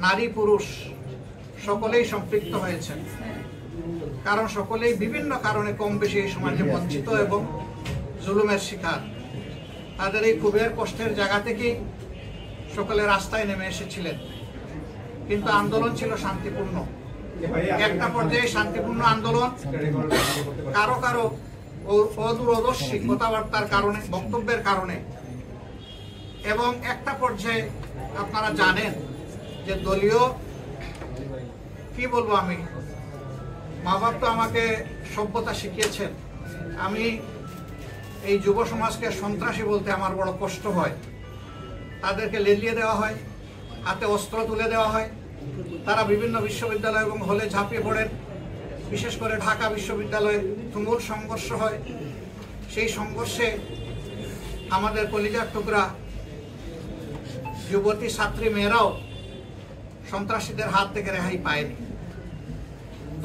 নারী পুরুষ সকলেই সম্পৃক্ত হয়েছেন, কারণ সকলেই বিভিন্ন কারণে কম বেশি এই সমাজে বঞ্চিত এবং জুলুমের শিকার। তাদের এই ক্ষোভের কষ্টের জায়গা থেকেই সকলে রাস্তায় নেমে এসেছিলেন, কিন্তু আন্দোলন ছিল শান্তিপূর্ণ। একটা পর্যায়ে শান্তিপূর্ণ আন্দোলন কারো কারো অদূরদর্শী কথাবার্তার কারণে, বক্তব্যের কারণে, এবং একটা পর্যায়ে আপনারা জানেন যে দলীয় কি বলবো, আমি মা বাপ তো আমাকে সভ্যতা শিখিয়েছেন, আমি এই যুব সমাজকে সন্ত্রাসী বলতে আমার বড় কষ্ট হয়। তাদেরকে লেলিয়ে দেওয়া হয়, হাতে অস্ত্র তুলে দেওয়া হয়, তারা বিভিন্ন বিশ্ববিদ্যালয় এবং হলে ঝাঁপিয়ে পড়েন। বিশেষ করে ঢাকা বিশ্ববিদ্যালয়ে তুমুল সংঘর্ষ হয়। সেই সংঘর্ষে আমাদের কলিজার টুকরা যুবতী ছাত্রী মেয়েরাও সন্ত্রাসীদের হাত থেকে রেহাই পায়নি।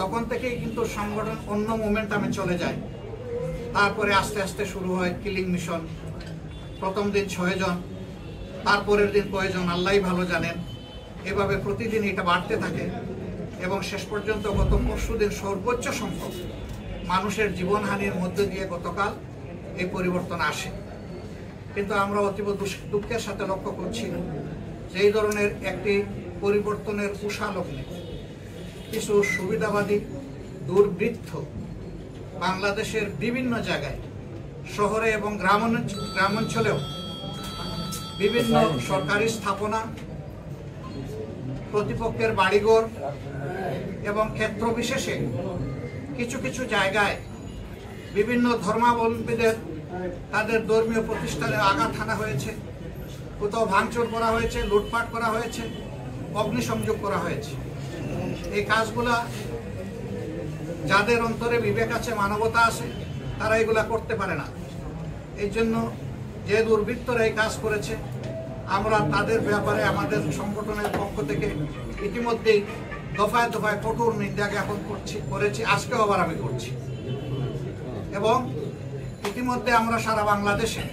তখন থেকেই কিন্তু সংগঠন অন্য মোমেন্টামে চলে যায়। তারপরে আস্তে আস্তে শুরু হয় কিলিং মিশন। প্রথম দিন 6 জন, তারপরের দিন কয়েকজন আল্লাহই ভালো জানেন। এভাবে প্রতিদিন এটা বাড়তে থাকে এবং শেষ পর্যন্ত গত পরশুদিন সর্বোচ্চ সংখ্যক মানুষের জীবনহানির মধ্যে দিয়ে গতকাল এই পরিবর্তন আসে। কিন্তু আমরা অতীব দুঃখের সাথে লক্ষ্য করছি যে এই ধরনের একটি পরিবর্তনের কুশালগ্নে কিছু সুবিধাবাদী দুর্বৃত্ত বাংলাদেশের বিভিন্ন জায়গায়, শহরে এবং গ্রামাঞ্চলেও বিভিন্ন সরকারি স্থাপনা, প্রতিপক্ষের বাড়িঘর এবং ক্ষেত্র বিশেষে কিছু কিছু জায়গায় বিভিন্ন ধর্মাবলম্বীদের তাদের ধর্মীয় প্রতিষ্ঠানে আঘাত হানা হয়েছে, কোথাও ভাঙচুর করা হয়েছে, লুটপাট করা হয়েছে, অগ্নিসংযোগ করা হয়েছে। এই কাজগুলা যাদের অন্তরে বিবেক আছে, মানবতা আছে, তারা এগুলা করতে পারে না। এই জন্য যে দুর্বৃত্তরা এই কাজ করেছে, আমরা তাদের ব্যাপারে আমাদের সংগঠনের পক্ষ থেকে ইতিমধ্যেই দফায় দফায় কঠোর নিন্দা জ্ঞাপন করেছি। আজকেও আবার আমি করছি। এবং ইতিমধ্যে আমরা সারা বাংলাদেশে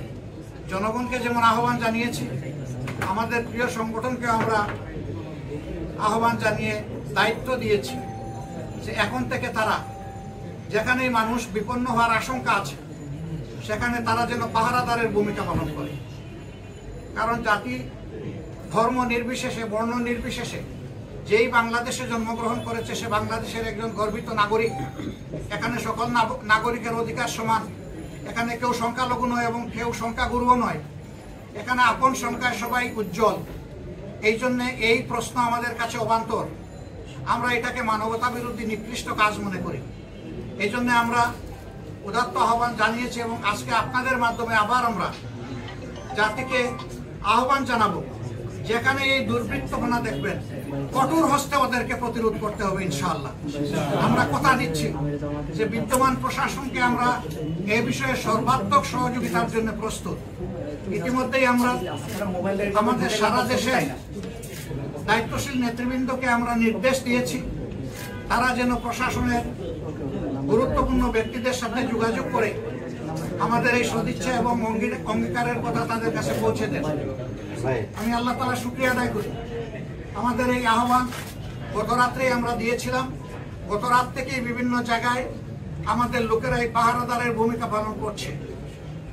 জনগণকে যেমন আহ্বান জানিয়েছি, আমাদের প্রিয় সংগঠনকে আমরা আহ্বান জানিয়ে দায়িত্ব দিয়েছি যে এখন থেকে তারা যেখানেই মানুষ বিপন্ন হওয়ার আশঙ্কা আছে সেখানে তারা যেন পাহারাদারের ভূমিকা পালন করে। কারণ জাতি, ধর্ম নির্বিশেষে, বর্ণ নির্বিশেষে যেই বাংলাদেশে জন্মগ্রহণ করেছে সে বাংলাদেশের একজন গর্বিত নাগরিক। এখানে সকল নাগরিকের অধিকার সমান। এখানে কেউ সংখ্যালঘু নয় এবং কেউ সংখ্যাগুরুও নয়। এখানে আপন সংখ্যায় সবাই উজ্জ্বল। এই জন্য এই প্রশ্ন আমাদের কাছে অবান্তর। আমরা এটাকে মানবতা বিরোধী নিকৃষ্ট কাজ মনে করি। এই জন্য আমরা উদাত্ত আহ্বান জানিয়েছি এবং আজকে আপনাদের মাধ্যমে আবার আমরা জাতিকে আহ্বান জানাবো, যেখানে এই দুর্বৃত্তপনা দেখবেন কঠোর হস্তে ওদেরকে প্রতিরোধ করতে হবে ইনশাআল্লাহ। আমরা কথা দিচ্ছি যে বিদ্যমান প্রশাসনকে আমরা এই বিষয়ে সর্বাত্মক সহযোগিতার জন্য প্রস্তুত। ইতিমধ্যেই আমরা আমাদের সারা দেশে দায়িত্বশীল নেতৃবৃন্দকে আমরা নির্দেশ দিয়েছি তারা যেন প্রশাসনের গুরুত্বপূর্ণ ব্যক্তিদের সাথে যোগাযোগ করে আমাদের এই সদিচ্ছা এবং অঙ্গীকারের কথা তাদের কাছে পৌঁছে দেন। আমি আল্লাহ তাআলার শুকরিয়া আদায় করি। আমাদের এই আহ্বান গত রাত্রেই আমরা দিয়েছিলাম। গত রাত থেকেই বিভিন্ন জায়গায় আমাদের লোকেরা এই পাহারাদারের ভূমিকা পালন করছে।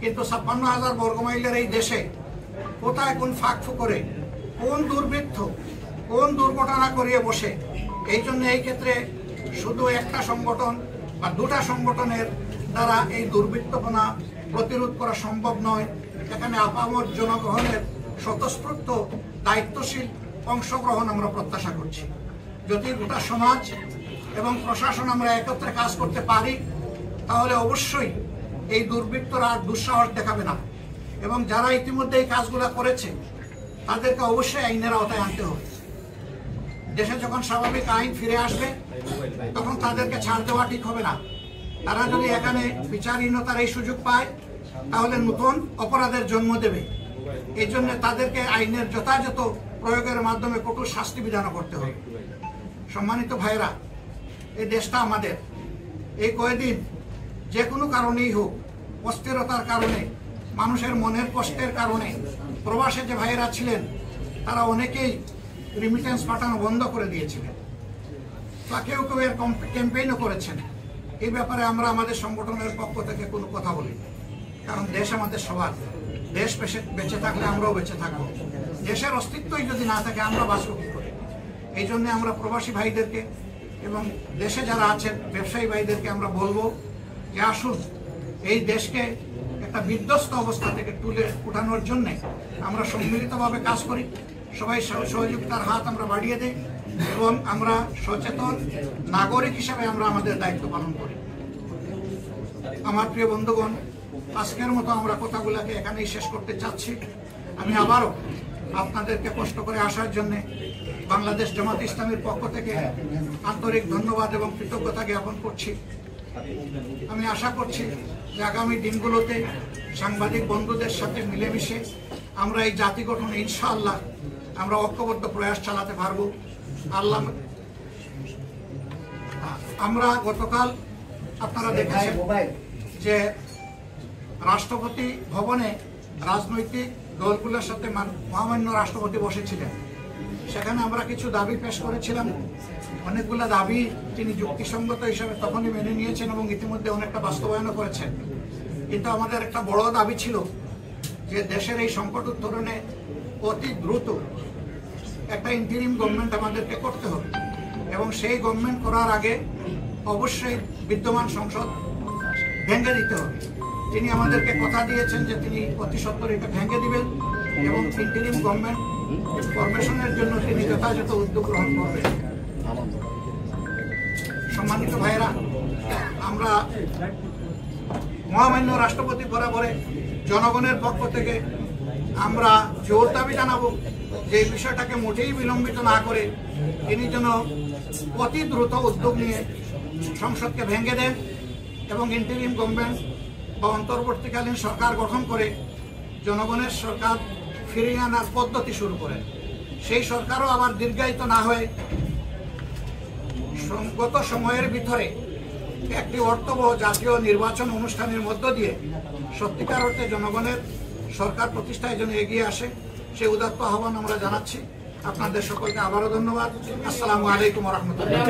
কিন্তু ৫৬,০০০ বর্গমাইলের এই দেশে কোথায় কোন ফাঁক করে, কোন দুর্বৃত্ত কোন দুর্ঘটনা করিয়ে বসে, এই জন্য এই ক্ষেত্রে শুধু একটা সংগঠন বা দুটা সংগঠনের দ্বারা এই দুর্বৃত্তপনা প্রতিরোধ করা সম্ভব নয়। এখানে আপামর জনগণের স্বতঃস্ফূর্ত দায়িত্বশীল অংশগ্রহণ আমরা প্রত্যাশা করছি। যদি গোটা সমাজ এবং প্রশাসন আমরা একত্রে কাজ করতে পারি তাহলে অবশ্যই এই দুর্বৃত্তরা আর দুঃসাহস দেখাবে না এবং যারা ইতিমধ্যে এই কাজগুলো করেছে তাদেরকে অবশ্যই আইনের আওতায় আনতে হবে। দেশে যখন স্বাভাবিক আইন ফিরে আসবে তখন তাদেরকে ছাড় দেওয়া ঠিক হবে না। তারা যদি এখানে বিচারহীনতার এই সুযোগ পায় তাহলে নতুন অপরাধের জন্ম দেবে। এই জন্য তাদেরকে আইনের যথাযথ প্রয়োগের মাধ্যমে কঠোর শাস্তি বিধান করতে হবে। সম্মানিত ভাইরা, এই দেশটা আমাদের। এই কয়েকদিন যে কোনো কারণেই হোক, অস্থিরতার কারণে, মানুষের মনের কষ্টের কারণে প্রবাসে যে ভাইয়েরা ছিলেন তারা অনেকেই রিমিটেন্স পাঠানো বন্ধ করে দিয়েছিলেন, বা কেউ কেউ এর ক্যাম্পেইনও করেছেন। এই ব্যাপারে আমরা আমাদের সংগঠনের পক্ষ থেকে কোনো কথা বলি, কারণ দেশ আমাদের সবার। দেশ বেঁচে থাকলে আমরাও বেঁচে থাকবো। দেশের অস্তিত্বই যদি না থাকে আমরা বাঁচবো কি করে? এই জন্য আমরা প্রবাসী ভাইদেরকে এবং দেশে যারা আছেন ব্যবসায়ী ভাইদেরকে আমরা বলবো যে আসুন, এই দেশকে একটা বিধ্বস্ত অবস্থা থেকে তুলে উঠানোর জন্য আমরা সম্মিলিতভাবে কাজ করি। সবাই সহযোগিতার হাত আমরা বাড়িয়ে দিই এবং আমরা সচেতন নাগরিক হিসাবে আমরা আমাদের দায়িত্ব পালন করি। আমার প্রিয় বন্ধুগণ, আজকের মতো আমরা কথাগুলোকে এখানেই শেষ করতে চাচ্ছি। আমি আবারও আপনাদেরকে কষ্ট করে আসার জন্য বাংলাদেশ জামাত ইসলামীর পক্ষ থেকে আন্তরিক ধন্যবাদ এবং কৃতজ্ঞতা জ্ঞাপন করছি। আমি আশা করছি যে আগামী দিনগুলোতে সাংবাদিক বন্ধুদের সাথে মিলেমিশে আমরা এই জাতি গঠনে ইনশাআল্লাহ আমরা ঐক্যবদ্ধ প্রয়াস চালাতে পারবো। আল্লাহ, আমরা গতকাল আপনারা দেখেছেন যে রাষ্ট্রপতি ভবনে রাজনৈতিক দলগুলোর সাথে মহামান্য রাষ্ট্রপতি বসেছিলেন। সেখানে আমরা কিছু দাবি পেশ করেছিলাম। অনেকগুলো দাবি তিনি যুক্তিসঙ্গত হিসাবে তখনই মেনে নিয়েছেন এবং ইতিমধ্যে অনেকটা বাস্তবায়নও করেছেন। কিন্তু আমাদের একটা বড় দাবি ছিল যে দেশের এই সংকট উত্তরণে অতি দ্রুত একটা ইন্টারিম গভর্নমেন্ট আমাদেরকে করতে হবে এবং সেই গভর্নমেন্ট করার আগে অবশ্যই বিদ্যমান সংসদ ভেঙে দিতে হবে। তিনি আমাদেরকে কথা দিয়েছেন যে তিনি অতি সত্বর এটা ভেঙে দিবেন এবং ইন্টারিম গভর্নমেন্ট ফরমেশনের জন্য তিনি যথাযথ উদ্যোগ গ্রহণ করবেন। সম্মানিত ভাইয়েরা, আমরা মহামান্য রাষ্ট্রপতি বরাবরে জনগণের পক্ষ থেকে আমরা জোর দাবি জানাবো যে এই বিষয়টাকে মোটেই বিলম্বিত না করে তিনি যেন অতি দ্রুত উদ্যোগ নিয়ে সংসদকে ভেঙে দেন এবং ইন্টারিম গভর্নমেন্ট বা অন্তর্বর্তীকালীন সরকার গঠন করে জনগণের সরকার ফিরিয়ে আনার পদ্ধতি শুরু করেন। সেই সরকারও আবার দীর্ঘায়িত না হয়ে গত সময়ের ভিতরে একটি অর্থবহ জাতীয় নির্বাচন অনুষ্ঠানের মধ্য দিয়ে সত্যিকার অর্থে জনগণের সরকার প্রতিষ্ঠায় যেন এগিয়ে আসে, সেই উদাত্ত আহ্বান আমরা জানাচ্ছি। আপনাদের সকলকে আবারও ধন্যবাদ। আসসালামু আলাইকুম ওয়া রাহমাতুল্লাহ।